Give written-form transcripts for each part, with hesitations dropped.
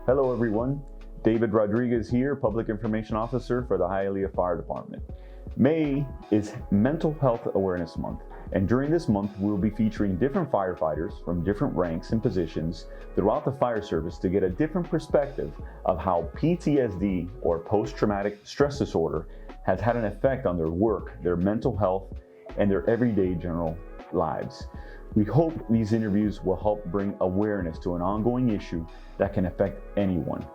Hello everyone, David Rodriguez here, Public Information Officer for the Hialeah Fire Department. May is Mental Health Awareness Month, and during this month we'll be featuring different firefighters from different ranks and positions throughout the fire service to get a different perspective of how PTSD, or post-traumatic stress disorder, has had an effect on their work, their mental health, and their everyday general lives. We hope these interviews will help bring awareness to an ongoing issue that can affect anyone.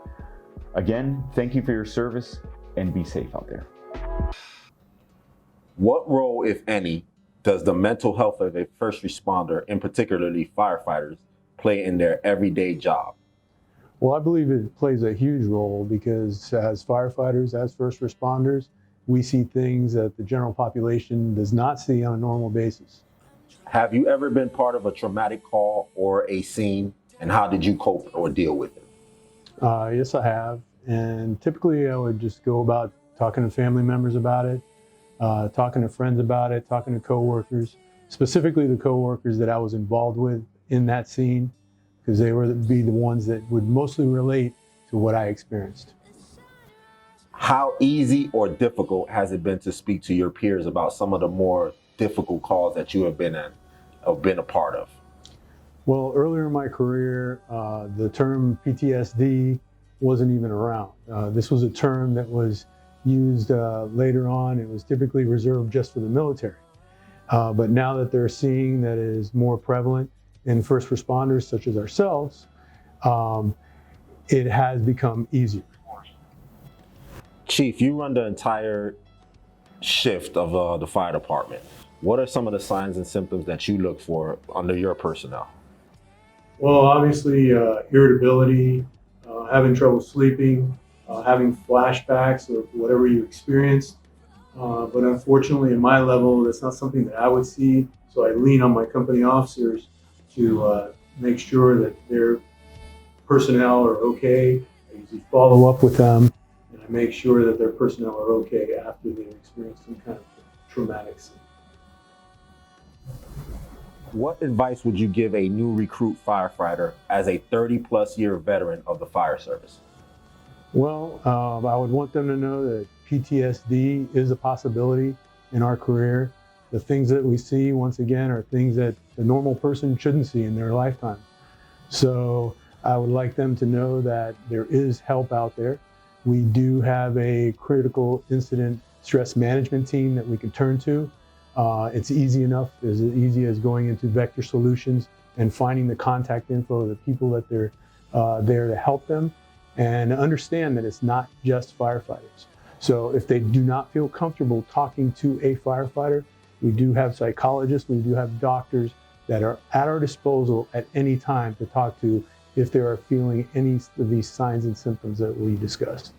Again, thank you for your service and be safe out there. What role, if any, does the mental health of a first responder, and particularly firefighters, play in their everyday job? Well, I believe it plays a huge role because as firefighters, as first responders, we see things that the general population does not see on a normal basis. Have you ever been part of a traumatic call or a scene, and how did you cope or deal with it? Yes, I have. And typically I would just go about talking to family members about it, talking to friends about it, talking to coworkers, specifically the coworkers that I was involved with in that scene, because they would be the ones that would mostly relate to what I experienced. How easy or difficult has it been to speak to your peers about some of the more difficult calls that you have been in, or been a part of? Well, earlier in my career, the term PTSD wasn't even around. This was a term that was used later on. It was typically reserved just for the military. But now that they're seeing that it is more prevalent in first responders such as ourselves, it has become easier. Chief, you run the entire shift of the fire department. What are some of the signs and symptoms that you look for under your personnel? Well, obviously irritability, having trouble sleeping, having flashbacks of whatever you experienced. But unfortunately, at my level, that's not something that I would see. So I lean on my company officers to make sure that their personnel are okay. I usually follow up with them, and I make sure that their personnel are okay after they've experienced some kind of traumatic scene. What advice would you give a new recruit firefighter as a 30-plus year veteran of the fire service? Well, I would want them to know that PTSD is a possibility in our career. The things that we see, once again, are things that the normal person shouldn't see in their lifetime. So I would like them to know that there is help out there. We do have a critical incident stress management team that we can turn to. It's easy enough, as easy as going into Vector Solutions and finding the contact info of the people that they're there to help them, and understand that it's not just firefighters. So if they do not feel comfortable talking to a firefighter, we do have psychologists, we do have doctors that are at our disposal at any time to talk to if they are feeling any of these signs and symptoms that we discussed.